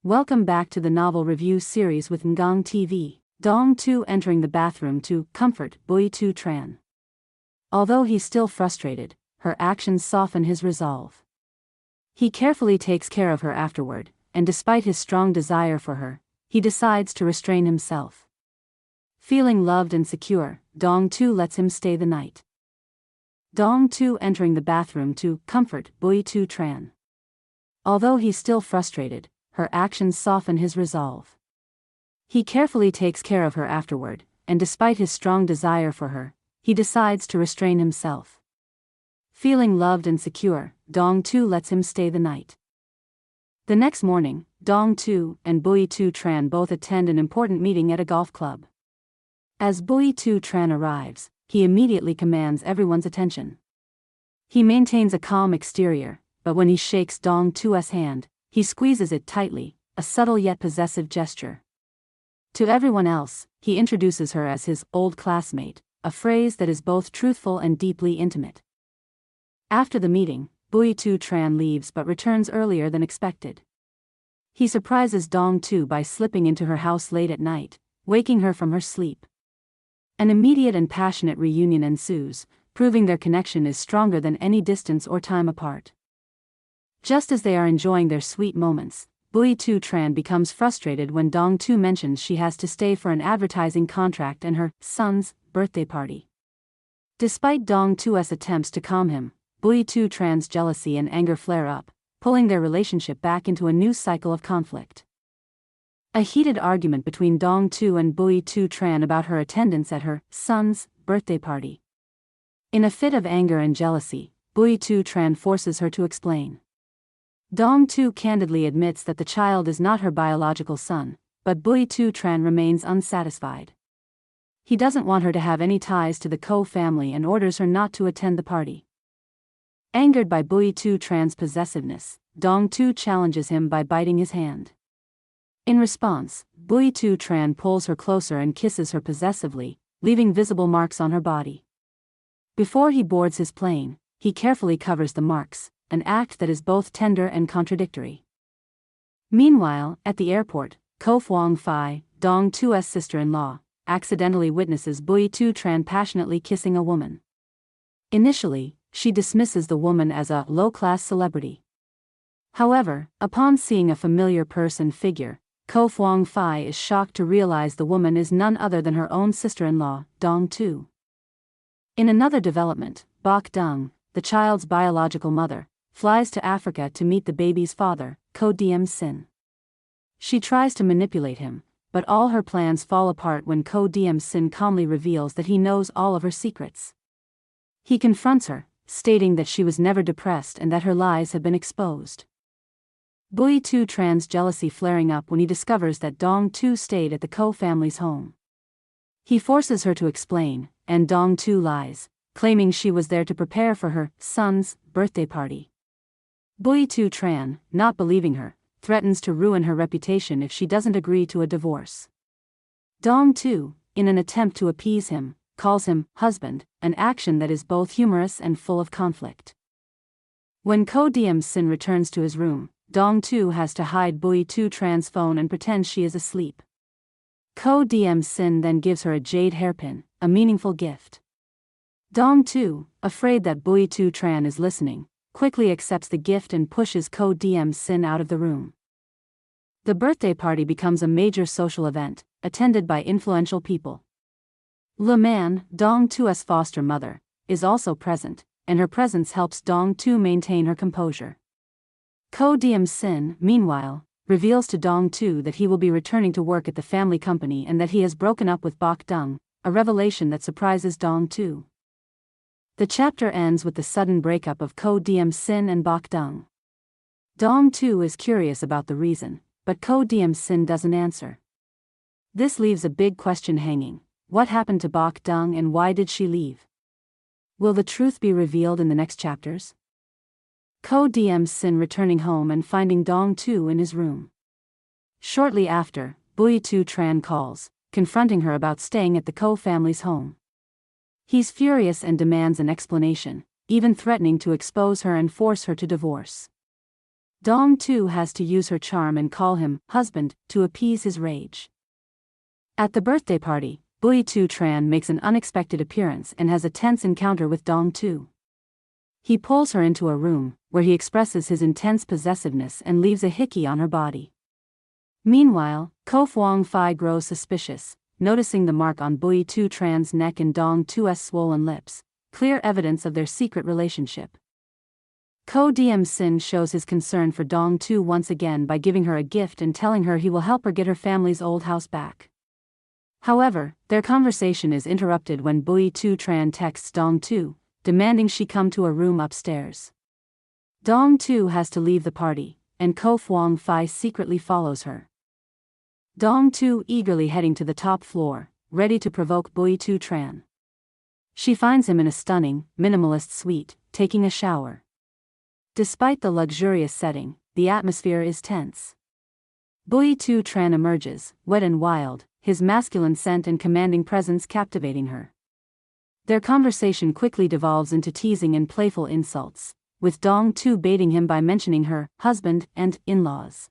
Welcome back to the novel review series with Ngang TV. Dong Tu entering the bathroom to comfort Bui Tu Tran. Although he's still frustrated, her actions soften his resolve. He carefully takes care of her afterward, and despite his strong desire for her, he decides to restrain himself. Feeling loved and secure, Dong Tu lets him stay the night. Dong Tu entering the bathroom to comfort Bui Tu Tran. Although he's still frustrated, her actions soften his resolve. He carefully takes care of her afterward, and despite his strong desire for her, he decides to restrain himself. Feeling loved and secure, Dong Tu lets him stay the night. The next morning, Dong Tu and Bui Tu Tran both attend an important meeting at a golf club. As Bui Tu Tran arrives, he immediately commands everyone's attention. He maintains a calm exterior, but when he shakes Dong Tu's hand, he squeezes it tightly, a subtle yet possessive gesture. To everyone else, he introduces her as his old classmate, a phrase that is both truthful and deeply intimate. After the meeting, Bui Tu Tran leaves but returns earlier than expected. He surprises Dong Tu by slipping into her house late at night, waking her from her sleep. An immediate and passionate reunion ensues, proving their connection is stronger than any distance or time apart. Just as they are enjoying their sweet moments, Bui Tu Tran becomes frustrated when Dong Tu mentions she has to stay for an advertising contract and her son's birthday party. Despite Dong Tu's attempts to calm him, Bui Tu Tran's jealousy and anger flare up, pulling their relationship back into a new cycle of conflict. A heated argument between Dong Tu and Bui Tu Tran about her attendance at her son's birthday party. In a fit of anger and jealousy, Bui Tu Tran forces her to explain. Dong Tu candidly admits that the child is not her biological son, but Bui Tu Tran remains unsatisfied. He doesn't want her to have any ties to the Ko family and orders her not to attend the party. Angered by Bui Tu Tran's possessiveness, Dong Tu challenges him by biting his hand. In response, Bui Tu Tran pulls her closer and kisses her possessively, leaving visible marks on her body. Before he boards his plane, he carefully covers the marks, an act that is both tender and contradictory. Meanwhile, at the airport, Ko Huang Fai, Dong Tu's sister-in-law, accidentally witnesses Bui Tu Tran passionately kissing a woman. Initially, she dismisses the woman as a low-class celebrity. However, upon seeing a familiar person figure, Ko Huang Fai is shocked to realize the woman is none other than her own sister-in-law, Dong Tu. In another development, Bok Dung, the child's biological mother, flies to Africa to meet the baby's father, Ko Diem Sin. She tries to manipulate him, but all her plans fall apart when Ko Diem Sin calmly reveals that he knows all of her secrets. He confronts her, stating that she was never depressed and that her lies have been exposed. Bui Tu Tran's jealousy flaring up when he discovers that Dong Tu stayed at the Ko family's home. He forces her to explain, and Dong Tu lies, claiming she was there to prepare for her son's birthday party. Bui Tu Tran, not believing her, threatens to ruin her reputation if she doesn't agree to a divorce. Dong Tu, in an attempt to appease him, calls him husband, an action that is both humorous and full of conflict. When Ko Diem Sin returns to his room, Dong Tu has to hide Bui Tu Tran's phone and pretend she is asleep. Ko Diem Sin then gives her a jade hairpin, a meaningful gift. Dong Tu, afraid that Bui Tu Tran is listening, quickly accepts the gift and pushes Ko Diem Sin out of the room. The birthday party becomes a major social event, attended by influential people. Le Man, Dong Tu's foster mother, is also present, and her presence helps Dong Tu maintain her composure. Ko Diem Sin, meanwhile, reveals to Dong Tu that he will be returning to work at the family company and that he has broken up with Bok Dung, a revelation that surprises Dong Tu. The chapter ends with the sudden breakup of Ko Diem Sin and Bok Dung. Dong Tu is curious about the reason, but Ko Diem Sin doesn't answer. This leaves a big question hanging: what happened to Bok Dung and why did she leave? Will the truth be revealed in the next chapters? Ko Diem Sin returning home and finding Dong Tu in his room. Shortly after, Bui Tu Tran calls, confronting her about staying at the Ko family's home. He's furious and demands an explanation, even threatening to expose her and force her to divorce. Dong Tu has to use her charm and call him husband to appease his rage. At the birthday party, Bui Tu Tran makes an unexpected appearance and has a tense encounter with Dong Tu. He pulls her into a room, where he expresses his intense possessiveness and leaves a hickey on her body. Meanwhile, Ko Fuang Fai grows suspicious, noticing the mark on Bui Tu Tran's neck and Dong Tu's swollen lips, clear evidence of their secret relationship. Ko Diem Sin shows his concern for Dong Tu once again by giving her a gift and telling her he will help her get her family's old house back. However, their conversation is interrupted when Bui Tu Tran texts Dong Tu, demanding she come to a room upstairs. Dong Tu has to leave the party, and Ko Fuang Fai secretly follows her. Dong Tu eagerly heading to the top floor, ready to provoke Bui Tu Tran. She finds him in a stunning, minimalist suite, taking a shower. Despite the luxurious setting, the atmosphere is tense. Bui Tu Tran emerges, wet and wild, his masculine scent and commanding presence captivating her. Their conversation quickly devolves into teasing and playful insults, with Dong Tu baiting him by mentioning her husband and in-laws.